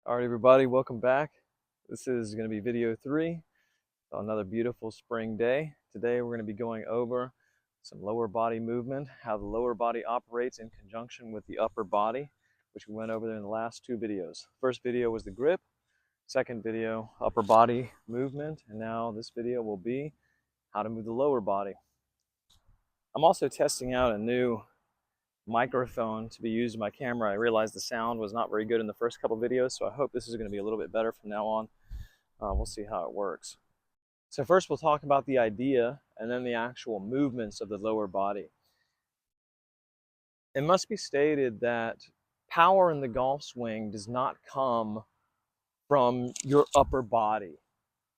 All right, everybody, welcome back. This is going to be video 3 on another beautiful spring day. Today we're going to be going over some lower body movement, how the lower body operates in conjunction with the upper body, which we went over in the last 2 videos. First video was the grip, second video upper body movement, and now this video will be how to move the lower body. I'm also testing out a new microphone to be used in my camera. I realized the sound was not very good in the first couple videos, so I hope this is going to be a little bit better from now on. We'll see how it works. So first we'll talk about the idea and then the actual movements of the lower body. It must be stated that power in the golf swing does not come from your upper body.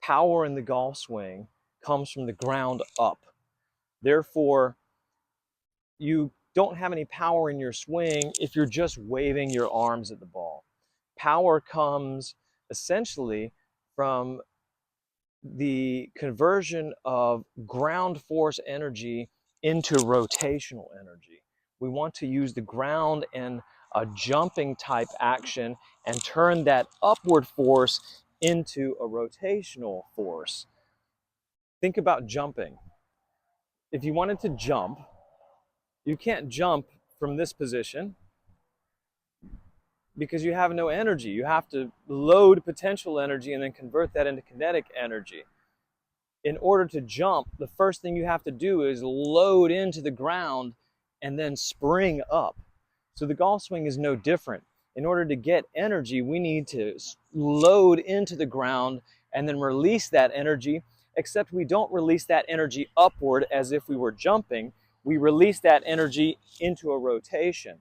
Power in the golf swing comes from the ground up. Therefore, you don't have any power in your swing if you're just waving your arms at the ball. Power comes essentially from the conversion of ground force energy into rotational energy. We want to use the ground in a jumping type action and turn that upward force into a rotational force. Think about jumping. If you wanted to jump, you can't jump from this position because you have no energy. You have to load potential energy and then convert that into kinetic energy. In order to jump, the first thing you have to do is load into the ground and then spring up. So the golf swing is no different. In order to get energy, we need to load into the ground and then release that energy, except we don't release that energy upward as if we were jumping. We release that energy into a rotation.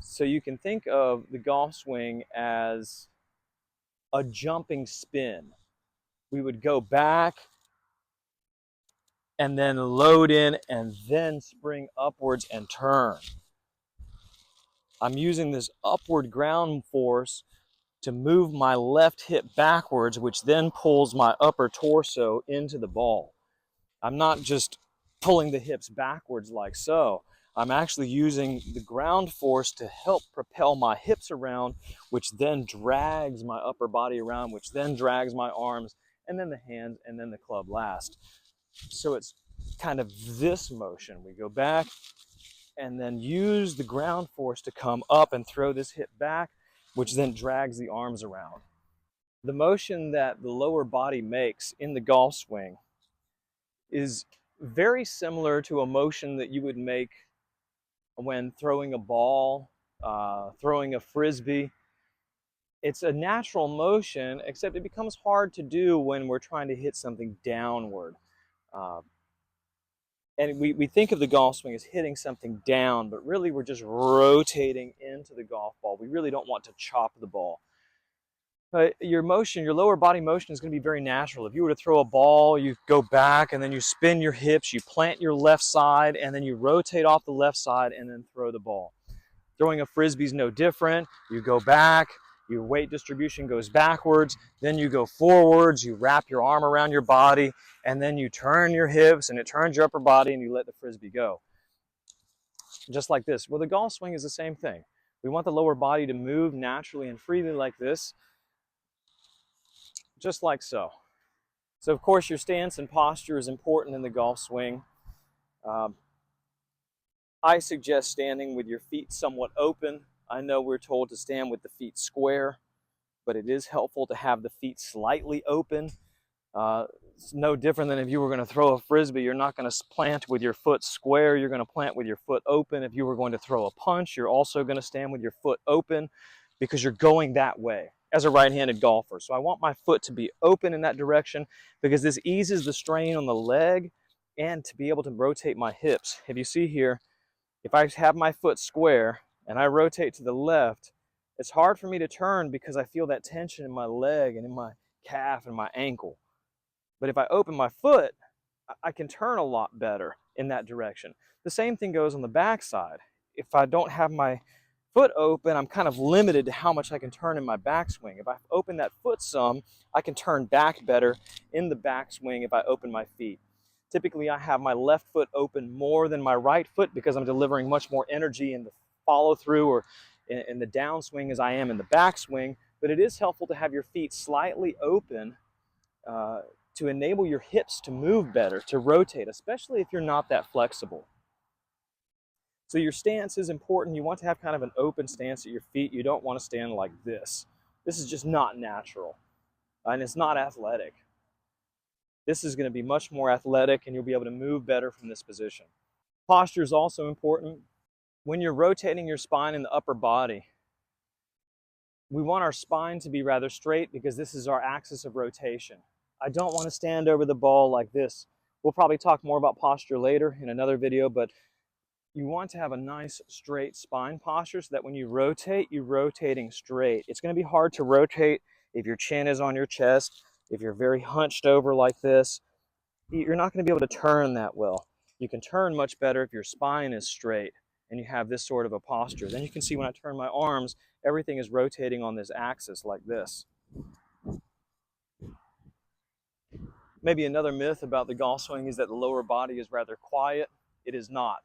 So you can think of the golf swing as a jumping spin. We would go back and then load in and then spring upwards and turn. I'm using this upward ground force to move my left hip backwards, which then pulls my upper torso into the ball. I'm not just pulling the hips backwards like so. I'm actually using the ground force to help propel my hips around, which then drags my upper body around, which then drags my arms, and then the hands, and then the club last. So it's kind of this motion. We go back and then use the ground force to come up and throw this hip back, which then drags the arms around. The motion that the lower body makes in the golf swing is very similar to a motion that you would make when throwing a ball, throwing a frisbee. It's a natural motion, except it becomes hard to do when we're trying to hit something downward. And we think of the golf swing as hitting something down, but really we're just rotating into the golf ball. We really don't want to chop the ball. Your motion, your lower body motion is going to be very natural. If you were to throw a ball, you go back and then you spin your hips, you plant your left side, and then you rotate off the left side and then throw the ball. Throwing a frisbee is no different. You go back, your weight distribution goes backwards, then you go forwards, you wrap your arm around your body, and then you turn your hips and it turns your upper body and you let the frisbee go. Just like this. Well, the golf swing is the same thing. We want the lower body to move naturally and freely like this, just like so. So of course your stance and posture is important in the golf swing. I suggest standing with your feet somewhat open. I know we're told to stand with the feet square, but it is helpful to have the feet slightly open. It's no different than if you were going to throw a frisbee. You're not going to plant with your foot square. You're going to plant with your foot open. If you were going to throw a punch, you're also going to stand with your foot open because you're going that way as a right-handed golfer. So I want my foot to be open in that direction because this eases the strain on the leg and to be able to rotate my hips. If you see here, if I have my foot square and I rotate to the left, it's hard for me to turn because I feel that tension in my leg and in my calf and my ankle. But if I open my foot, I can turn a lot better in that direction. The same thing goes on the backside. If I don't have my foot open, I'm kind of limited to how much I can turn in my backswing. If I open that foot some, I can turn back better in the backswing if I open my feet. Typically, I have my left foot open more than my right foot because I'm delivering much more energy in the follow through or in the downswing as I am in the backswing. but it is helpful to have your feet slightly open to enable your hips to move better, to rotate, especially if you're not that flexible. So your stance is important. You want to have kind of an open stance at your feet. You don't want to stand like this. This is just not natural, and it's not athletic. This is going to be much more athletic, and you'll be able to move better from this position. Posture is also important. When you're rotating your spine in the upper body, we want our spine to be rather straight because this is our axis of rotation. I don't want to stand over the ball like this. We'll probably talk more about posture later in another video, but you want to have a nice straight spine posture so that when you rotate, you're rotating straight. It's going to be hard to rotate if your chin is on your chest, if you're very hunched over like this. You're not going to be able to turn that well. You can turn much better if your spine is straight and you have this sort of a posture. Then you can see when I turn my arms, everything is rotating on this axis like this. Maybe another myth about the golf swing is that the lower body is rather quiet. It is not.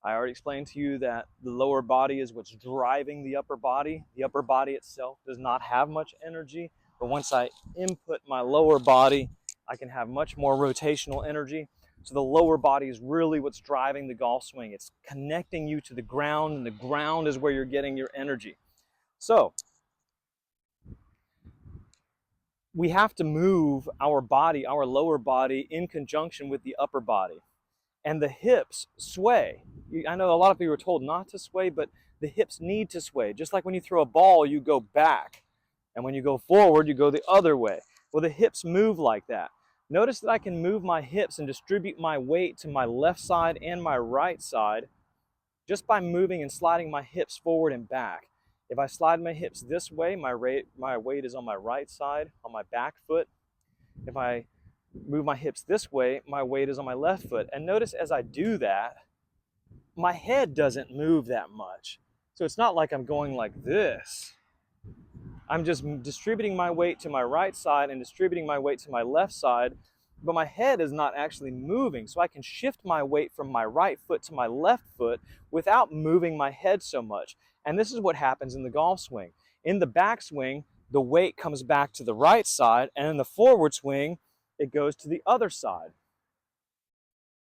I already explained to you that the lower body is what's driving the upper body. The upper body itself does not have much energy, but once I input my lower body, I can have much more rotational energy. So the lower body is really what's driving the golf swing. It's connecting you to the ground, and the ground is where you're getting your energy. So we have to move our body, our lower body, in conjunction with the upper body. And the hips sway. I know a lot of people are told not to sway, but the hips need to sway. Just like when you throw a ball, you go back. And when you go forward, you go the other way. Well, the hips move like that. Notice that I can move my hips and distribute my weight to my left side and my right side just by moving and sliding my hips forward and back. If I slide my hips this way, my weight is on my right side, on my back foot. If I move my hips this way, my weight is on my left foot. And notice as I do that, my head doesn't move that much. So it's not like I'm going like this. I'm just distributing my weight to my right side and distributing my weight to my left side, but my head is not actually moving. So I can shift my weight from my right foot to my left foot without moving my head so much. And this is what happens in the golf swing. In the backswing, the weight comes back to the right side, and in the forward swing, it goes to the other side.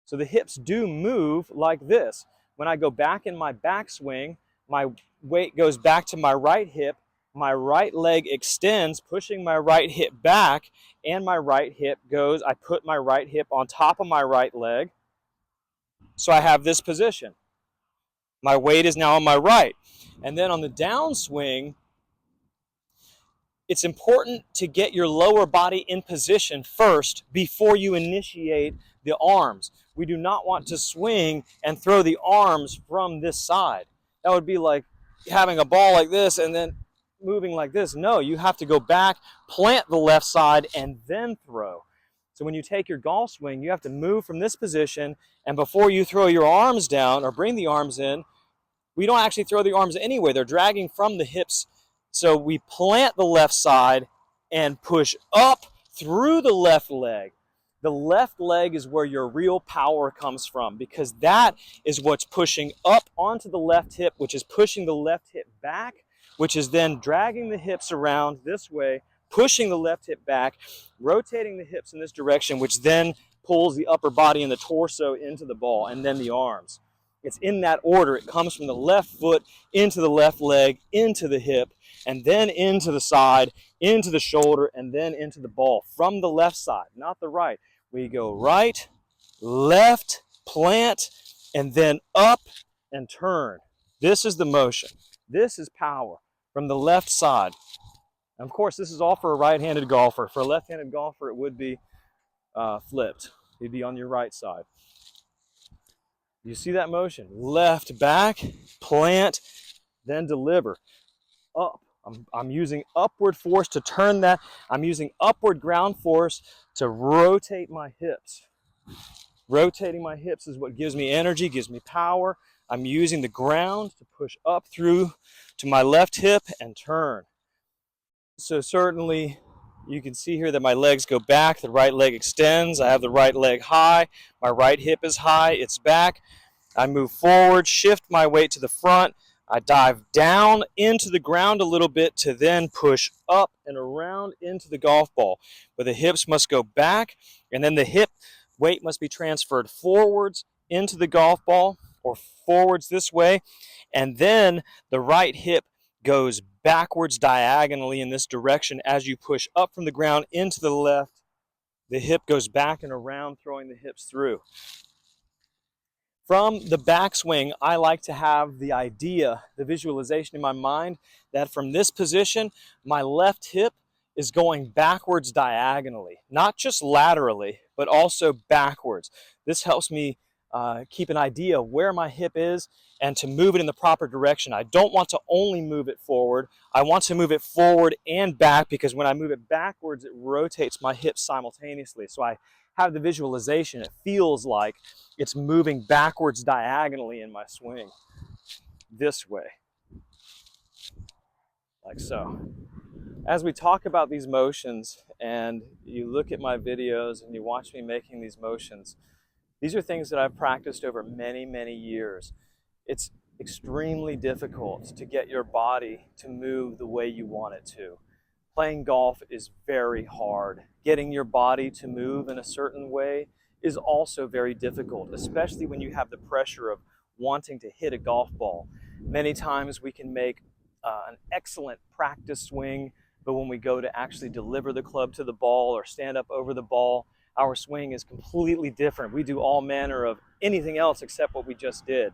So the hips do move like this. When I go back in my backswing, my weight goes back to my right hip, my right leg extends, pushing my right hip back, and my right hip goes, I put my right hip on top of my right leg. So I have this position. My weight is now on my right. And then on the downswing, it's important to get your lower body in position first before you initiate the arms. We do not want to swing and throw the arms from this side. That would be like having a ball like this and then moving like this. No, you have to go back, plant the left side, and then throw. So when you take your golf swing, you have to move from this position, and before you throw your arms down or bring the arms in, we don't actually throw the arms anyway. They're dragging from the hips. So we plant the left side and push up through the left leg. The left leg is where your real power comes from, because that is what's pushing up onto the left hip, which is pushing the left hip back, which is then dragging the hips around this way, pushing the left hip back, rotating the hips in this direction, which then pulls the upper body and the torso into the ball, and then the arms. It's in that order. It comes from the left foot into the left leg, into the hip, and then into the side, into the shoulder, and then into the ball from the left side, not the right. We go right, left, plant, and then up and turn. This is the motion. This is power from the left side. And of course, this is all for a right-handed golfer. For a left-handed golfer, it would be flipped. You'd be on your right side. You see that motion? Left, back, plant, then deliver. Up. I'm using upward force to turn that. I'm using upward ground force to rotate my hips. Rotating my hips is what gives me energy, gives me power. I'm using the ground to push up through to my left hip and turn. So certainly you can see here that my legs go back, the right leg extends, I have the right leg high, my right hip is high, it's back. I move forward, shift my weight to the front, I dive down into the ground a little bit to then push up and around into the golf ball. But the hips must go back, and then the hip weight must be transferred forwards into the golf ball or forwards this way, and then the right hip goes backwards diagonally in this direction as you push up from the ground into the left. The hip goes back and around, throwing the hips through. From the backswing, I like to have the idea, the visualization in my mind that from this position, my left hip is going backwards diagonally, not just laterally, but also backwards. This helps me keep an idea of where my hip is and to move it in the proper direction. I don't want to only move it forward. I want to move it forward and back, because when I move it backwards, it rotates my hips simultaneously. So I have the visualization. It feels like it's moving backwards diagonally in my swing, this way, like so. As we talk about these motions and you look at my videos and you watch me making these motions, these are things that I've practiced over many, many years. It's extremely difficult to get your body to move the way you want it to. Playing golf is very hard. Getting your body to move in a certain way is also very difficult, especially when you have the pressure of wanting to hit a golf ball. Many times we can make an excellent practice swing, but when we go to actually deliver the club to the ball or stand up over the ball, our swing is completely different. We do all manner of anything else except what we just did.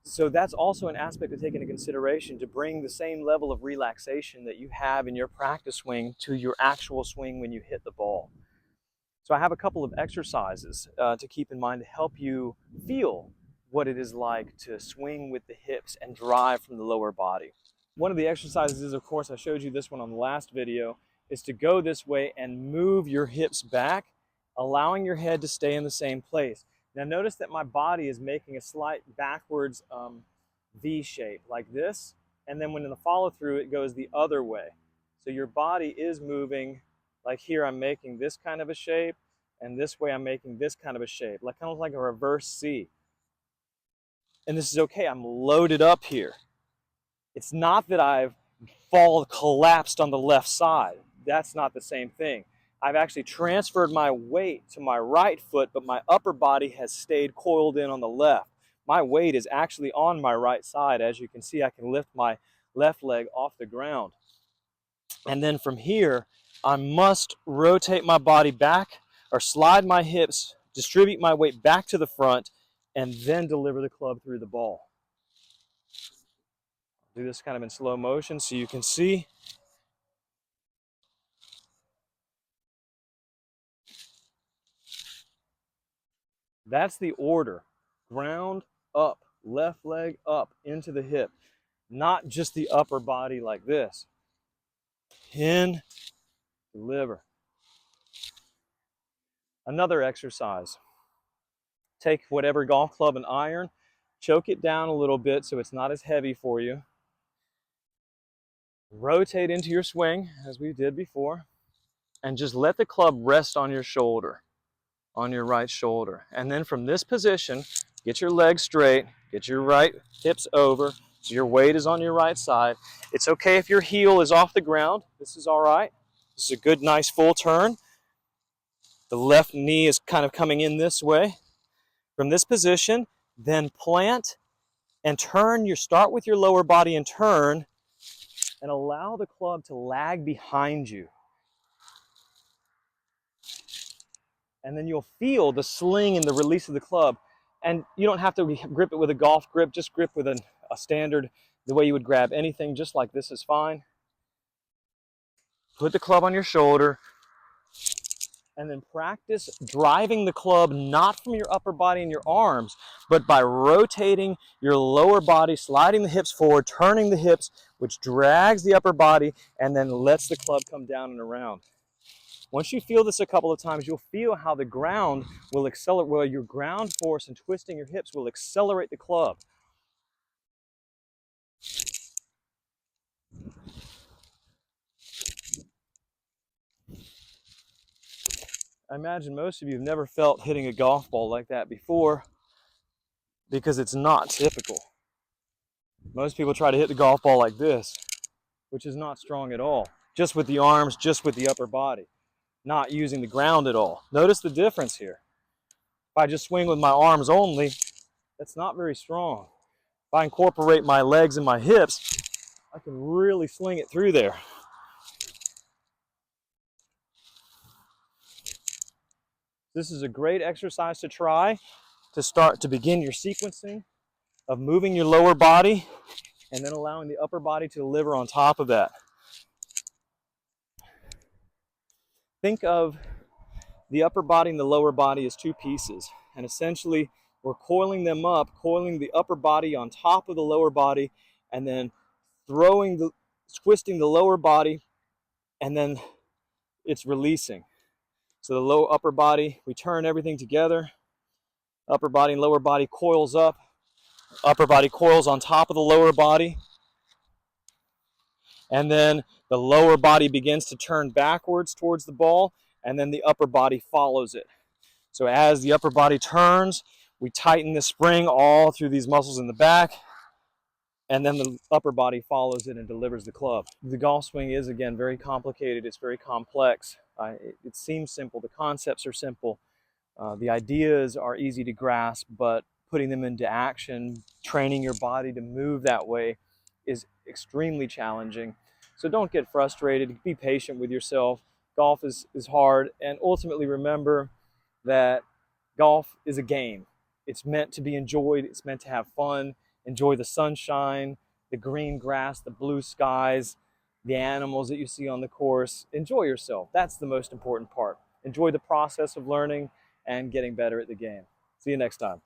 So that's also an aspect to take into consideration, to bring the same level of relaxation that you have in your practice swing to your actual swing when you hit the ball. So I have a couple of exercises to keep in mind to help you feel what it is like to swing with the hips and drive from the lower body. One of the exercises is, of course, I showed you this one on the last video, is to go this way and move your hips back, allowing your head to stay in the same place. Now notice that my body is making a slight backwards V shape like this, and then when in the follow through it goes the other way. So your body is moving, like here I'm making this kind of a shape, and this way I'm making this kind of a shape, like kind of like a reverse C. And this is okay, I'm loaded up here. It's not that I've collapsed on the left side. That's not the same thing. I've actually transferred my weight to my right foot, but my upper body has stayed coiled in on the left. My weight is actually on my right side. As you can see, I can lift my left leg off the ground. And then from here, I must rotate my body back or slide my hips, distribute my weight back to the front, and then deliver the club through the ball. Do this kind of in slow motion so you can see. That's the order. Ground, up, left leg up into the hip. Not just the upper body like this. In, deliver. Another exercise. Take whatever golf club and iron, choke it down a little bit so it's not as heavy for you. Rotate into your swing, as we did before, and just let the club rest on your shoulder, on your right shoulder. And then from this position, get your legs straight, get your right hips over, so your weight is on your right side. It's okay if your heel is off the ground. This is all right. This is a good, nice full turn. The left knee is kind of coming in this way. From this position, then plant and turn. Start with your lower body and turn, and allow the club to lag behind you. And then you'll feel the sling and the release of the club. And you don't have to grip it with a golf grip, just grip with a standard, the way you would grab anything, just like this is fine. Put the club on your shoulder, and then practice driving the club not from your upper body and your arms, but by rotating your lower body, sliding the hips forward, turning the hips, which drags the upper body and then lets the club come down and around. Once you feel this a couple of times, you'll feel how the ground will accelerate, well, your ground force and twisting your hips will accelerate the club. I imagine most of you have never felt hitting a golf ball like that before, because it's not typical. Most people try to hit the golf ball like this, which is not strong at all. Just with the arms, just with the upper body, not using the ground at all. Notice the difference here. If I just swing with my arms only, that's not very strong. If I incorporate my legs and my hips, I can really sling it through there. This is a great exercise to try to begin your sequencing of moving your lower body and then allowing the upper body to deliver on top of that. Think of the upper body and the lower body as two pieces, and essentially we're coiling them up, coiling the upper body on top of the lower body, and then twisting the lower body, and then it's releasing. So the lower upper body, we turn everything together, upper body and lower body coils up, upper body coils on top of the lower body, and then the lower body begins to turn backwards towards the ball, and then the upper body follows it. So as the upper body turns, we tighten the spring all through these muscles in the back, and then the upper body follows it and delivers the club. The golf swing is, again, very complicated. It's very complex. It seems simple. The concepts are simple. The ideas are easy to grasp, but putting them into action, training your body to move that way is extremely challenging. So don't get frustrated. Be patient with yourself. Golf is hard, and ultimately remember that golf is a game. It's meant to be enjoyed. It's meant to have fun. Enjoy the sunshine, the green grass, the blue skies, the animals that you see on the course. Enjoy yourself. That's the most important part. Enjoy the process of learning and getting better at the game. See you next time.